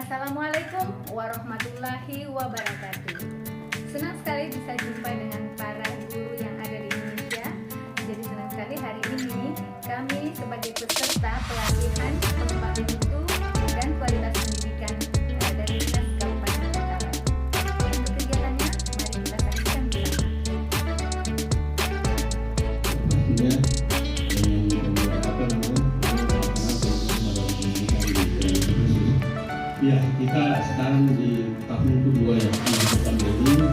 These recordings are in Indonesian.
Assalamualaikum warahmatullahi wabarakatuh. Senang sekali bisa jumpa dengan para guru yang ada di Indonesia. Jadi senang sekali hari ini kami sebagai peserta pelatihan pengembangan mutu dan kualitas pendidikan dari Dinas Kabupaten Bengkalan. Untuk kegiatannya, mari kita saksikan bersama. Ya, kita sekarang di tahun kedua yang pandemi.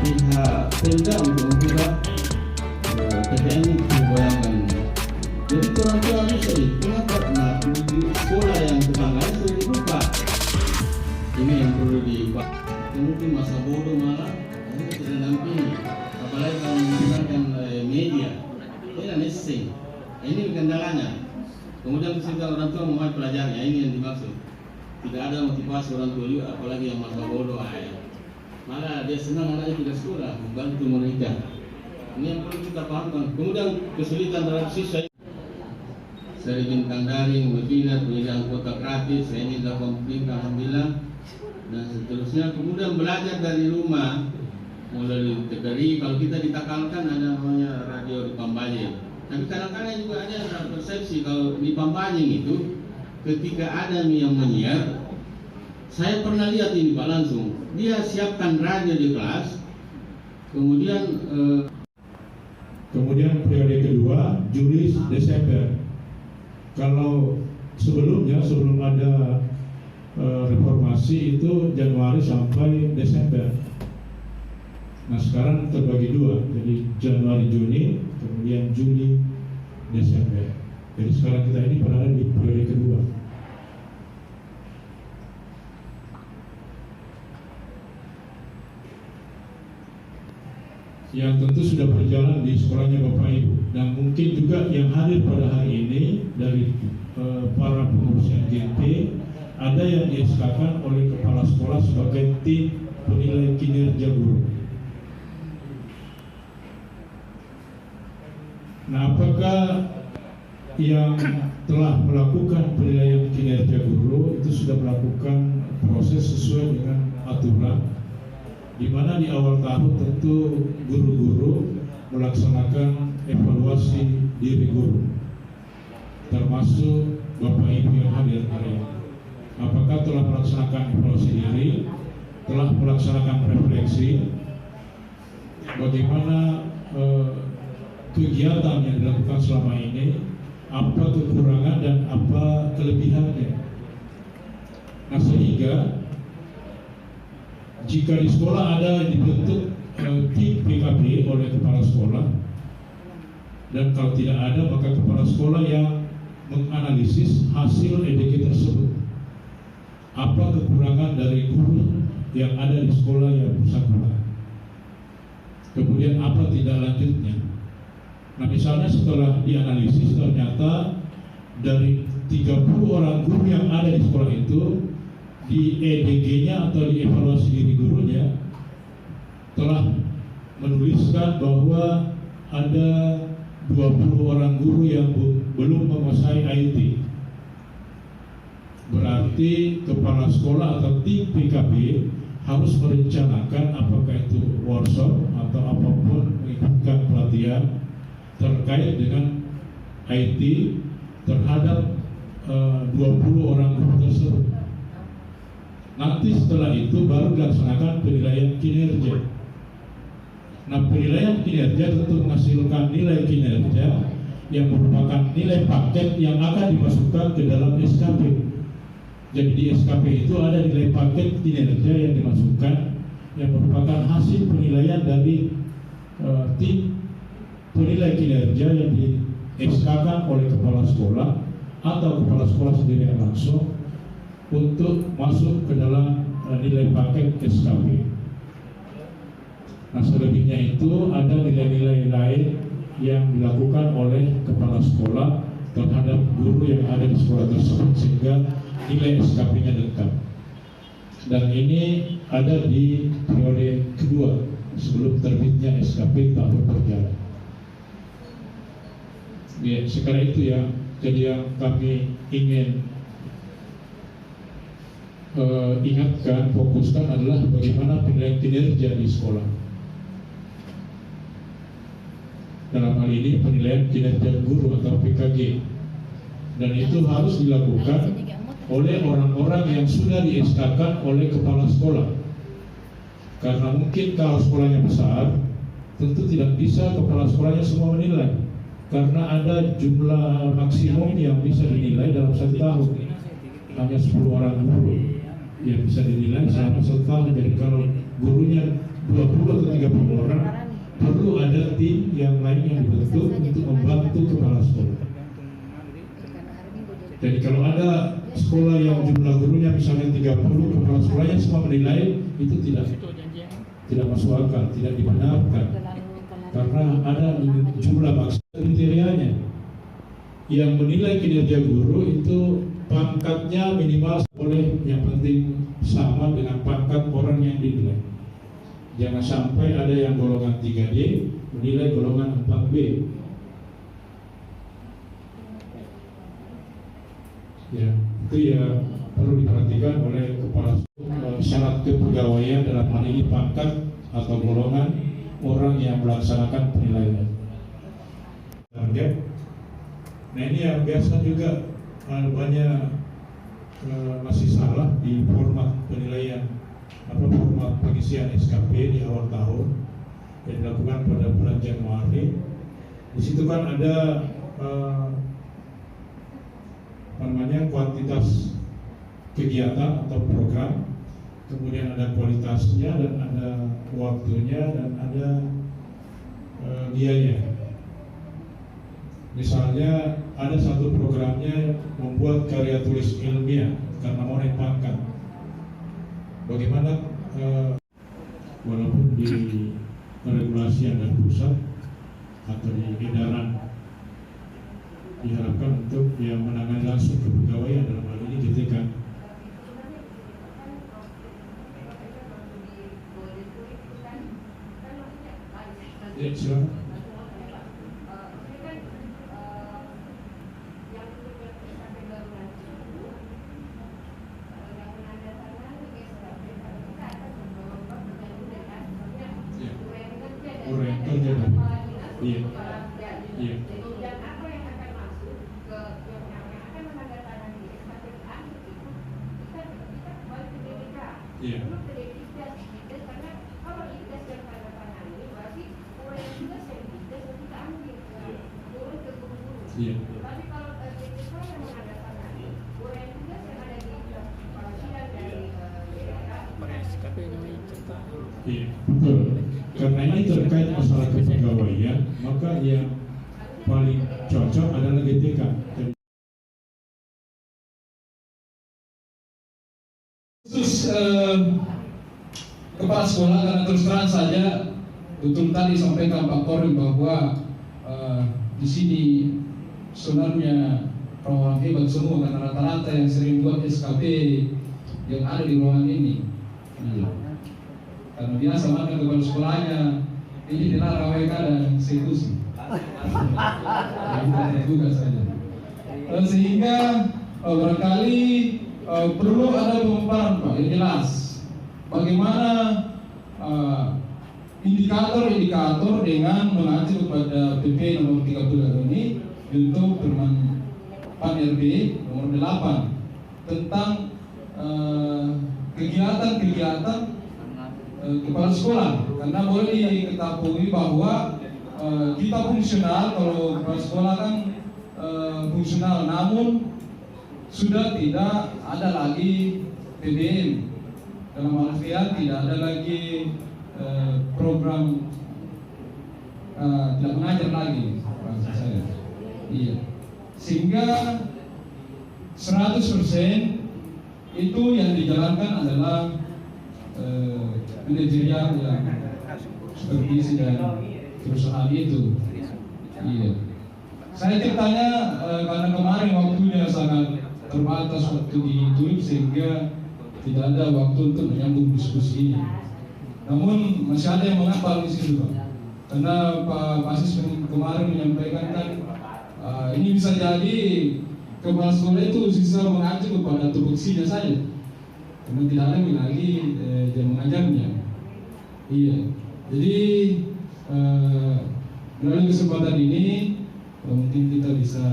Pihak Pemda untuk membuat PTN membayangkan. Jadi orang tua ini sorry, kenapa di sekolah yang tetangga itu dibuka? Ini yang perlu dibuat. Mungkin masa bodoh malah ini tidak dampingi. Apalagi kalau menggunakan media, tidak necessary. Ini kendalanya. Kemudian ketika orang tua mau pelajari, ini yang dimaksud. Tidak ada motivasi orang tua juga, apalagi yang masa bodoh malah dia senang anaknya tidak sekolah, membantu mereka. Ini yang perlu kita pahamkan. Kemudian kesulitan terhadap siswa, seri bintang daring, webinar, penyediaan kuota gratis, ini sudah komplit alhamdulillah, dan seterusnya. Kemudian belajar dari rumah, mulai dari kalau kita ditakalkan ada namanya radio di Pambanjing. Tapi kadang-kadang juga ada persepsi kalau di Pambanjing itu ketika ada yang menyiar, saya pernah lihat ini Pak langsung, dia siapkan radio di kelas, kemudian periode kedua Juli Desember. Kalau sebelum ada reformasi itu Januari sampai Desember. Nah sekarang terbagi dua, jadi Januari Juni, kemudian Juli Desember. Jadi sekarang kita ini berada di periode kedua. Yang tentu sudah berjalan di sekolahnya Bapak Ibu, dan mungkin juga yang hadir pada hari ini dari para pengurus GP, ada yang dieskakan oleh kepala sekolah sebagai tim penilai kinerja guru. Nah, apakah yang telah melakukan penilaian kinerja guru itu sudah melakukan proses sesuai dengan aturan, di mana di awal tahun tentu guru-guru melaksanakan evaluasi diri guru, termasuk Bapak Ibu yang hadir hari ini. Apakah telah melaksanakan evaluasi diri, telah melaksanakan refleksi, bagaimana kegiatan yang dilakukan selama ini, apa kekurangan dan apa kelebihannya. Nah sehingga jika di sekolah ada dibentuk tim PKB oleh kepala sekolah, dan kalau tidak ada maka kepala sekolah yang menganalisis hasil EDG tersebut, apa kekurangan dari guru yang ada di sekolah yang bersangkutan, kemudian apa tindak lanjutnya. Nah misalnya setelah dianalisis ternyata dari 30 orang guru yang ada di sekolah itu, di EDG-nya atau di evaluasi diri gurunya telah menuliskan bahwa ada 20 orang guru yang belum menguasai IT. Berarti kepala sekolah atau tim PKB harus merencanakan apakah itu workshop atau apapun, mengikutkan pelatihan terkait dengan IT terhadap 20 orang guru tersebut. Nanti setelah itu baru dilaksanakan penilaian kinerja. Nah penilaian kinerja tentu menghasilkan nilai kinerja yang merupakan nilai paket yang akan dimasukkan ke dalam SKP. Jadi di SKP itu ada nilai paket kinerja yang dimasukkan, yang merupakan hasil penilaian dari tim penilai kinerja yang di SK-kan oleh kepala sekolah atau kepala sekolah sendiri langsung untuk masuk ke dalam nilai paket SKP. Nah selebihnya itu ada nilai-nilai lain yang dilakukan oleh kepala sekolah terhadap guru yang ada di sekolah tersebut sehingga nilai SKP-nya lengkap. Dan ini ada di periode kedua sebelum terbitnya SKP tahun berjalan. Ya, sekarang itu ya, jadi yang kami ingin ingatkan, fokuskan adalah bagaimana penilaian kinerja di sekolah. Dalam hal ini penilaian kinerja guru atau PKG, dan itu harus dilakukan oleh orang-orang yang sudah di-SK-kan oleh kepala sekolah. Karena mungkin kalau sekolahnya besar, tentu tidak bisa kepala sekolahnya semua menilai, karena ada jumlah maksimum yang bisa dinilai dalam 1 tahun, hanya 10 orang guru yang bisa dinilai selama 1 tahun. Jadi kalau gurunya 20 atau 30 orang, perlu ada tim yang lain yang dibentuk untuk membantu kepala sekolah. Jadi kalau ada sekolah yang jumlah gurunya misalnya 30, kepala sekolahnya semua menilai, itu tidak masuk akal, tidak dibenarkan, karena ada jumlah maksimal kriterianya. Yang menilai kinerja guru itu pangkatnya minimal boleh, yang penting sama dengan pangkat orang yang dinilai. Jangan sampai ada yang golongan 3D menilai golongan 4B. Ya, itu ya perlu diperhatikan oleh kepala sekolah. Syarat kepegawaian dalam hal ini pangkat atau golongan orang yang melaksanakan penilaian. Target. Nah, ini yang biasa juga banyak masih salah di format penilaian atau format pengisian SKP di awal tahun yang dilakukan pada bulan Januari. Di situ kan ada kuantitas kegiatan atau program, kemudian ada kualitasnya dan ada waktunya dan ada biaya. Misalnya ada satu programnya membuat karya tulis ilmiah karena mau naik pangkat. Bagaimana walaupun di regulasi yang dari pusat atau di edaran diharapkan untuk yang menangani langsung kepegawaian, dalam hal ini GTK. Ya, silakan. Iya. Iya. Iya. Iya. Iya, betul. Karena ini terkait masalah kepegawaian, maka yang paling cocok adalah GTK. Khusus kepala sekolah, karena terus terang saja betul tadi sampaikan Pak Korim bahwa di sini sebenarnya orang hebat semua, karena rata-rata yang sering buat SKP yang ada di ruangan ini. Karena biasa makan kepala sekolahnya ini dilarang WK dan eksekusi. Juga saja. Sehingga barangkali perlu ada pemaparan Pak yang jelas bagaimana indikator-indikator dengan mengacu kepada PP nomor 30 ini untuk Pan RB nomor 8 tentang kegiatan-kegiatan kepala sekolah. Karena boleh diketahui bahwa kita fungsional, kalau kepala sekolah kan fungsional, namun sudah tidak ada lagi PBM, dalam artian tidak ada lagi program tidak mengajar lagi, maksud saya. Iya. Sehingga 100% itu yang dijalankan adalah manajerial yang supervisi dan perusahaan itu. Iya. Saya ceritanya karena kemarin waktunya sangat terbatas waktu di YouTube, sehingga tidak ada waktu untuk menyambung diskusi ini. Namun masih ada yang mengapal di situ, Pak. Karena Pak Pasis kemarin menyampaikan kan ini bisa jadi kepala sekolah itu sisa mengacu kepada tupoksinya saja. karena tidak ada lagi jam mengajarnya. Iya, jadi melalui kesempatan ini mungkin kita bisa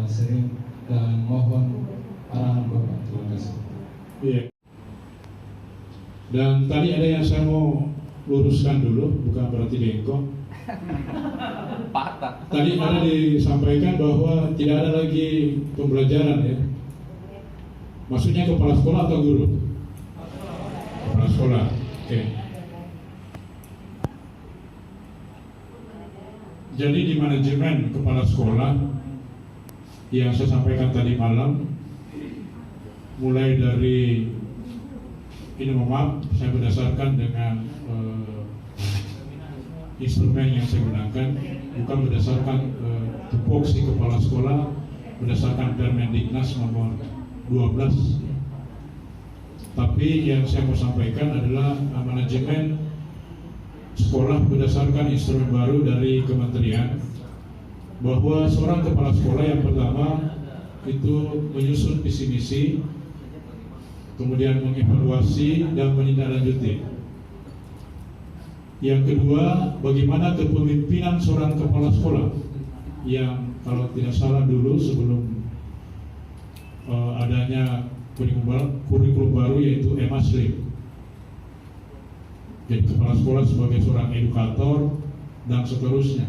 sering dan mohon arahan Bapak. Terima kasih. Iya. Dan tadi ada yang saya mau luruskan dulu, bukan berarti bengkok. Patah. Tadi ada disampaikan bahwa tidak ada lagi pembelajaran ya. Maksudnya kepala sekolah atau guru? Kepala sekolah. Oke. Jadi di manajemen kepala sekolah yang saya sampaikan tadi malam, mulai dari ini maaf, saya berdasarkan dengan instrumen yang saya gunakan, bukan berdasarkan tupoksi kepala sekolah, berdasarkan Permendiknas nomor 12. Tapi yang saya mau sampaikan adalah manajemen sekolah berdasarkan instrumen baru dari kementerian, bahwa seorang kepala sekolah yang pertama itu menyusun visi misi, kemudian mengevaluasi dan menindaklanjuti. Yang kedua, bagaimana kepemimpinan seorang kepala sekolah yang kalau tidak salah dulu sebelum adanya kurikulum baru yaitu EMASLIM. Jadi kepala sekolah sebagai seorang edukator dan seterusnya.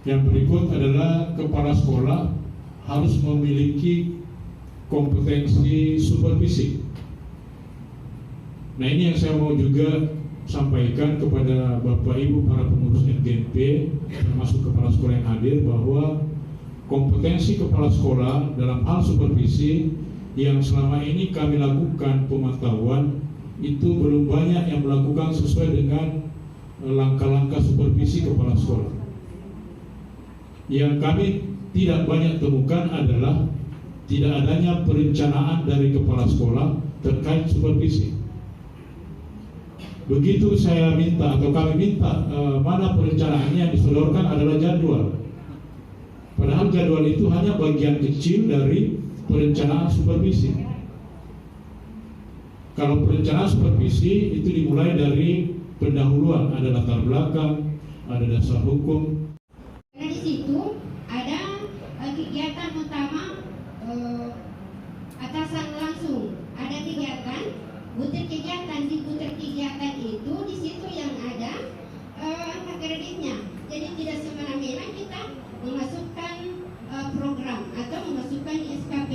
Yang berikut adalah kepala sekolah harus memiliki kompetensi supervisi. Nah, ini yang saya mau juga sampaikan kepada Bapak Ibu para pengurus NGNP, termasuk kepala sekolah yang hadir, bahwa kompetensi kepala sekolah dalam hal supervisi yang selama ini kami lakukan pemantauan itu belum banyak yang melakukan sesuai dengan langkah-langkah supervisi kepala sekolah. Yang kami tidak banyak temukan adalah tidak adanya perencanaan dari kepala sekolah terkait supervisi. Begitu saya minta atau kami minta mana perencanaannya, yang disodorkan adalah jadwal. Padahal jadwal itu hanya bagian kecil dari perencanaan supervisi. Kalau perencanaan supervisi itu dimulai dari pendahuluan, ada latar belakang, ada dasar hukum. Karena di situ ada kegiatan utama atasan langsung, ada kegiatan, butir kegiatan. Di butir kegiatan itu di situ yang ada angka kreditnya. Jadi tidak semena-mena kita memasukkan program atau memasukkan SKP.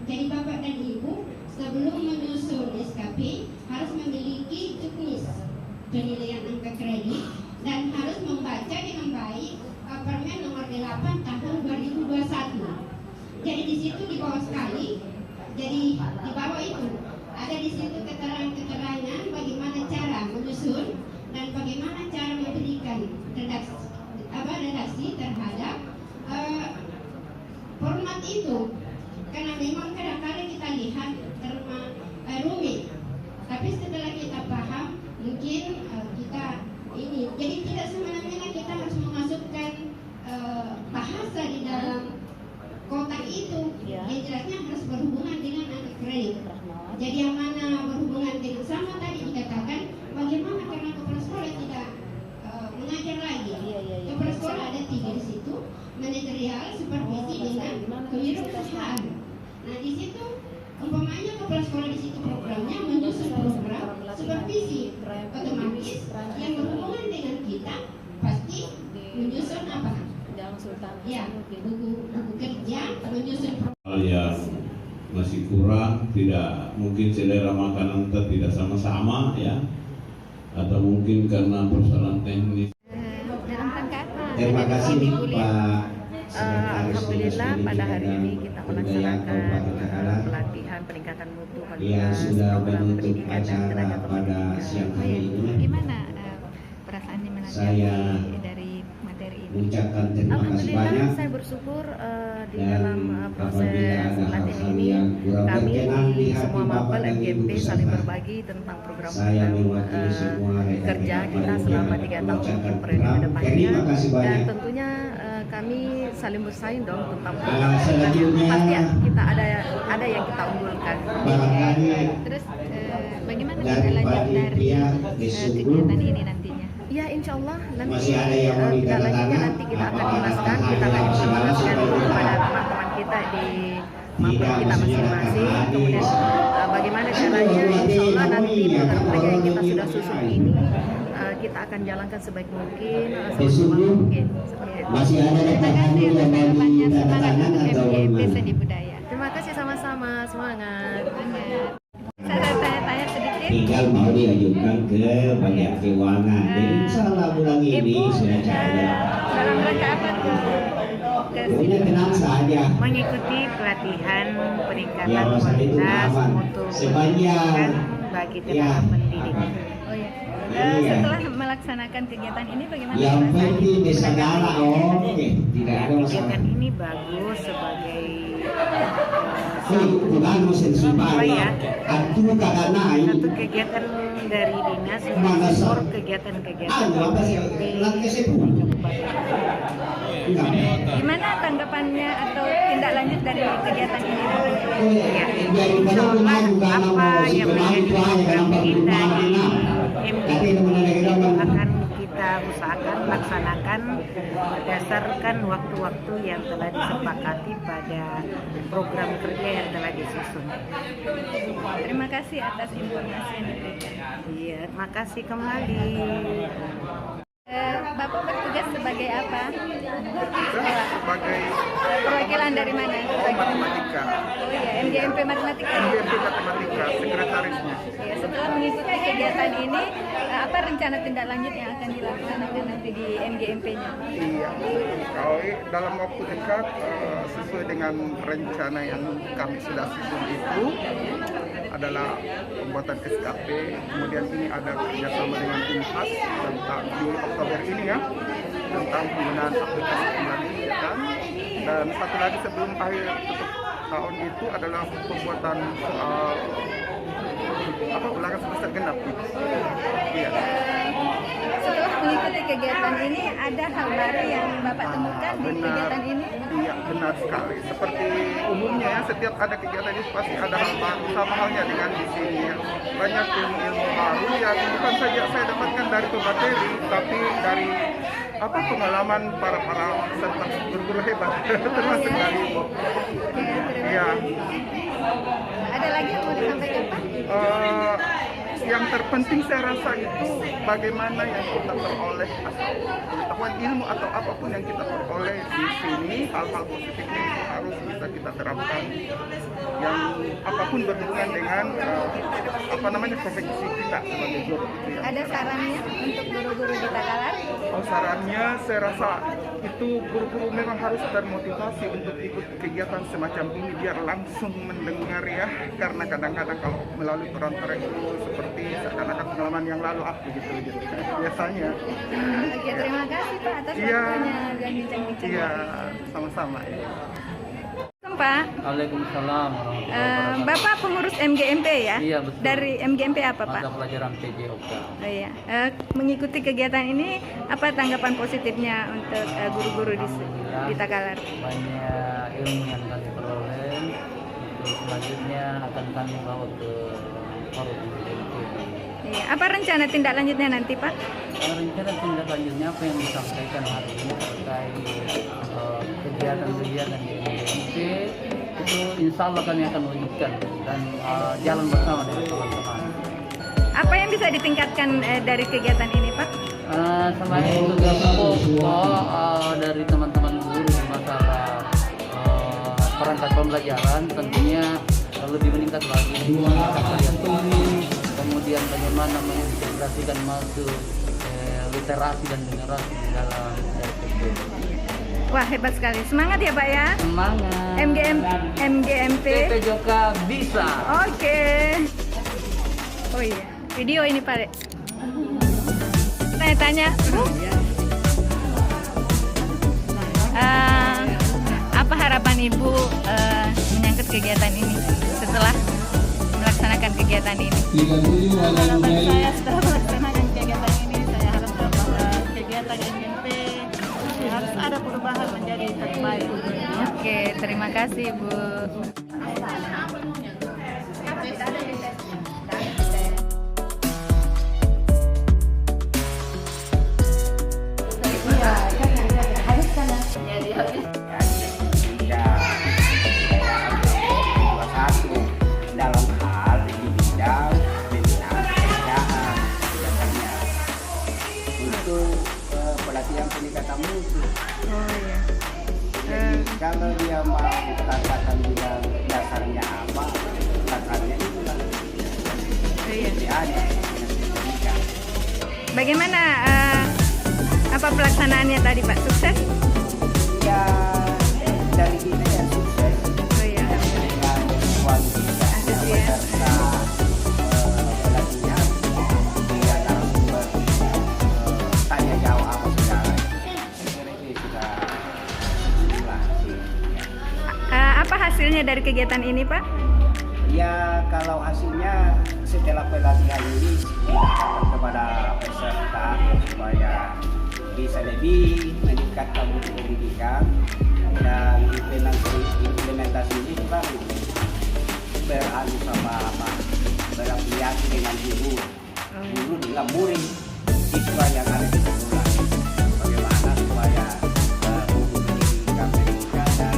Jadi Bapak dan Ibu sebelum menyusun SKP harus memiliki juknis penilaian angka kredit dan harus membaca dengan baik Permen nomor 8 tahun 2021. Jadi di situ di bawah sekali, jadi di bawah itu ada di situ keterangan-keterangan bagaimana cara menyusun dan bagaimana cara memberikan redaksi terhadap format itu, karena memang kadang-kadang kita lihat rumit, tapi setelah kita paham mungkin kita ini, jadi tidak semena-mena kita harus memasukkan bahasa di dalam kotak itu. Yang jelasnya harus berhubungan dengan angka kredit. Jadi yang mana berhubungan dengan sama tadi dikatakan bagaimana karena kepala sekolah tidak mengajar lagi. Kepala sekolah ada 3 di situ, manajerial, supervisi dengan kewirausahaan. Nah di situ umpamanya kepala sekolah di situ programnya menyusun program supervisi, otomatis yang berhubungan dengan kita pasti menyusun apa? Ya, buku kerja, menyusun Hal yang masih kurang, tidak mungkin selera makanan kita tidak sama-sama ya, atau mungkin karena persoalan teknis. Terima kasih Pak Alhamdulillah pada hari ini kita melaksanakan pelatihan peningkatan mutu yang sudah menutup acara pada siang hari ini. Gimana perasaannya Saya dari materi ini? Mengucapkan terima kasih Alhamdulillah banyak. saya bersyukur di Dan dalam proses apabila ada pelatihan hal-hal ini yang kurang kami berkenan di hati semua Bapak mapel dan Ibu MGMP peserta, saling berbagi tentang program saya mewakili semua rekan-rekan kerja kita panitia selama 3 tahun mengucapkan periode terima kedepannya, kasih dan banyak. tentunya kami saling bersaing dong tentang selanjutnya pasti ya, kita ada yang kita unggulkan. barangkali Terus bagaimana dari tindak lanjut dari panitia disuruh kegiatan ini nantinya? Ya insya Allah nanti Masih ada yang mau tindak lanjutnya ditandatangani? nanti kita akan Apakah jelaskan, ada kita akan yang jelaskan segala kepada sesuatu? teman-teman kita di Tidak, maupun kita maksudnya masing-masing. akan Kemudian bagaimana caranya, insya Allah nanti program-program yang kita sudah susun ini kita akan jalankan sebaik mungkin, semaksimal mungkin. Seperti itu. masih ada Terima rekan kasih yang atas mau harapannya, semangat ditandatangani untuk atau MGMP bagaimana? Seni Budaya. Terima kasih sama-sama, semangat. Semangat. Saya tanya-tanya sedikit. Tinggal mau diajukan ke bagian keuangan. Jadi insya Allah bulan ini Ibu sudah cair. dalam rangka apa ke Pokoknya tenang saja. Mengikuti pelatihan peningkatan Ya, masalah itu kualitas aman. mutu Sebanyak, pendidikan bagi tenaga pendidik. Oh ya. Iya. Setelah melaksanakan kegiatan ini bagaimana? Yang rasanya? penting di segala oke, tidak ada masalah. Kegiatan ini bagus sebagai Bukan musim apa ya? Atu kagak naik. Satu kegiatan dari dinas Mana mensupport sah? kegiatan-kegiatan Apa sih? Lantai sepuluh. Enggak. Gimana tanggapannya atau tindak lanjut dari kegiatan ini? Ya, insya Allah apa yang menjadi program kita di MGMP akan kita usahakan laksanakan berdasarkan waktu-waktu yang telah disepakati pada program kerja yang telah disusun. Terima kasih atas informasi yang diberikan. Iya, terima kasih kembali. Bapak bertugas sebagai apa? Sebagai Perwakilan dari mana? matematika, Oh iya, MGMP Matematika. MGMP Matematika, sekretarisnya. Ya, setelah mengikuti kegiatan ini, apa rencana tindak lanjut yang akan dilaksanakan nanti di MGMP-nya? Iya, kalau dalam waktu dekat sesuai dengan rencana yang kami sudah susun itu adalah pembuatan SKP, kemudian ini ada kerjasama dengan Unhas tentang di Oktober ini ya, tentang penggunaan aplikasi pendidikan, dan satu lagi sebelum akhir tutup tahun itu adalah pembuatan soal ulangan semester genap. Iya. Setelah mengikuti kegiatan ini, ada hal baru yang Bapak temukan di kegiatan ini? Iya, benar sekali. Seperti umumnya ya, setiap ada kegiatan itu pasti ada hal baru. Sama halnya dengan di sini ya. Banyak ilmu baru yang bukan saja saya dapatkan dari pemateri, tapi dari pengalaman para peserta guru-guru hebat, termasuk dari Ibu. Iya. Ada lagi yang mau disampaikan Pak? Yang terpenting saya rasa itu bagaimana yang kita peroleh pengetahuan ilmu atau apapun yang kita peroleh di sini, hal-hal positifnya itu harus bisa kita terapkan, yang apapun berhubungan dengan profesi kita sebagai guru. Ada sarannya untuk guru-guru di Takalar? Sarannya saya rasa itu guru-guru memang harus termotivasi untuk ikut kegiatan semacam ini biar langsung mendengar ya, karena kadang-kadang kalau melalui perantara itu seperti seakan-akan pengalaman yang lalu gitu biasanya. Oke, terima kasih Pak atas Iya. waktunya dan bincang-bincang. Iya, sama-sama ya. Pak, Waalaikumsalam warahmatullahi wabarakatuh. Bapak pengurus MGMP ya? Iya, betul. Dari MGMP apa Pak? Mata pelajaran PJOK. Oh iya. Mengikuti kegiatan ini, apa tanggapan positifnya untuk guru-guru di Takalar? Banyak ilmu yang kami peroleh. Untuk selanjutnya akan kami bawa ke forum MGMP. Iya. Apa rencana tindak lanjutnya nanti Pak? Rencana tindak lanjutnya apa yang disampaikan hari ini terkait kegiatan-kegiatan di MGMP itu insya Allah kami akan wujudkan dan jalan bersama dengan teman-teman. Apa yang bisa ditingkatkan dari kegiatan ini Pak? Selain tugas pokok dari teman-teman guru di masalah perangkat pembelajaran, tentunya lebih meningkat lagi kalian tulis, kemudian bagaimana mengintegrasikan masuk literasi dan generasi di dalam Wah, hebat sekali. Semangat ya Pak ya. semangat MGMP. PJOK bisa. Oke. Oh iya, video ini Pak. Tanya-tanya. Apa harapan Ibu menyangkut kegiatan ini setelah melaksanakan kegiatan ini? Harapan saya setelah melaksanakan kegiatan ini, saya harapkan bahwa kegiatan MGMP harus ada perubahan menjadi terbaik. kasih Bu. dalam hal di bidang pembinaan pekerjaan biasanya untuk pelatihan peningkatan mutu. Oh iya. Jadi kalau dia mau katakan bilang dasarnya apa, dasarnya itulah. Iya. Jadi ada pendidikan. Bagaimana apa pelaksanaannya tadi Pak? Sukses? Ya dari kita yang sukses Oh iya. dengan kualitas Antusias. serta pelatihan dia narasumber tanya jawab apa segala. Saya kira ini sudah lah sih. Apa hasilnya dari kegiatan ini Pak? Ya kalau hasilnya setelah pelatihan ini dilakukan kepada peserta supaya bisa lebih meningkatkan mutu pendidikan dan implementasi ini juga beradu sama berafiliasi dengan guru dengan murid itu yang ada di sekolah. Bagaimana supaya mutu pendidikan meningkat dan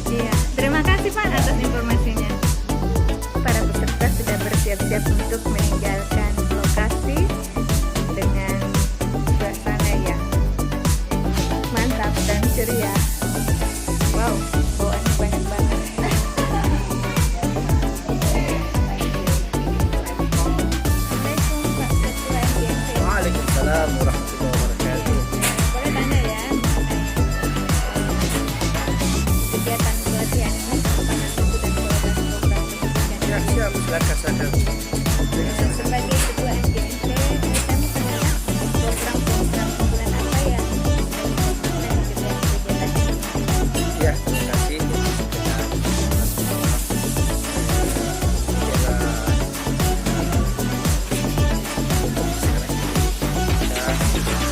Iya. Terima kasih Pak atas informasinya. Para peserta sudah bersiap-siap untuk meninggalkan lokasi dengan suasana yang mantap dan ceria. Wow, bawaannya banyak banget. Assalamualaikum Pak Ketua MGMP. Waalaikumsalam warahmatullahi wabarakatuh. Boleh tanya ya kegiatan pelatihan ini apa nanti sudah program pendidikan? Ya, siap, silakan saja. Sebagai Ketua MGMP, kami tanya program-program unggulan apa yang dilakukan dari kegiatan ini? Ya, terima kasih.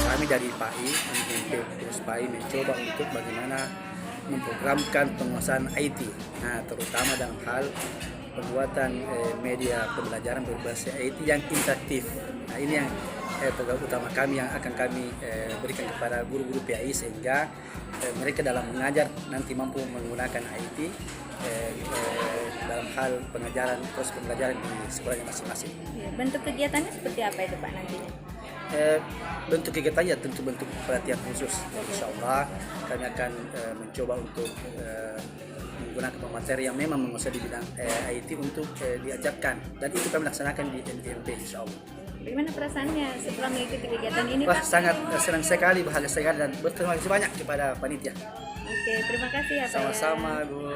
Kami dari PAI, MGMP Terus PAI mencoba untuk bagaimana memprogramkan penguasaan IT, nah, terutama dalam hal pembuatan media pembelajaran berbasis IT yang interaktif. Nah, ini yang program utama kami yang akan kami berikan kepada guru-guru PAI sehingga mereka dalam mengajar nanti mampu menggunakan IT dalam hal pengajaran terus pembelajaran di sekolahnya masing-masing. Ya, bentuk kegiatannya seperti apa itu Pak nantinya? Bentuk kegiatannya tentu bentuk pelatihan khusus. Insya Allah kami akan mencoba untuk menggunakan pemateri yang memang menguasai di bidang IT untuk diajarkan, dan itu kami laksanakan di MGMP Insya Allah. Bagaimana perasaannya setelah mengikuti kegiatan ini Wah, Pak? sangat senang sekali, bahagia sekali, dan berterima kasih banyak kepada panitia. Oke, terima kasih ya Pak. Sama-sama Bu.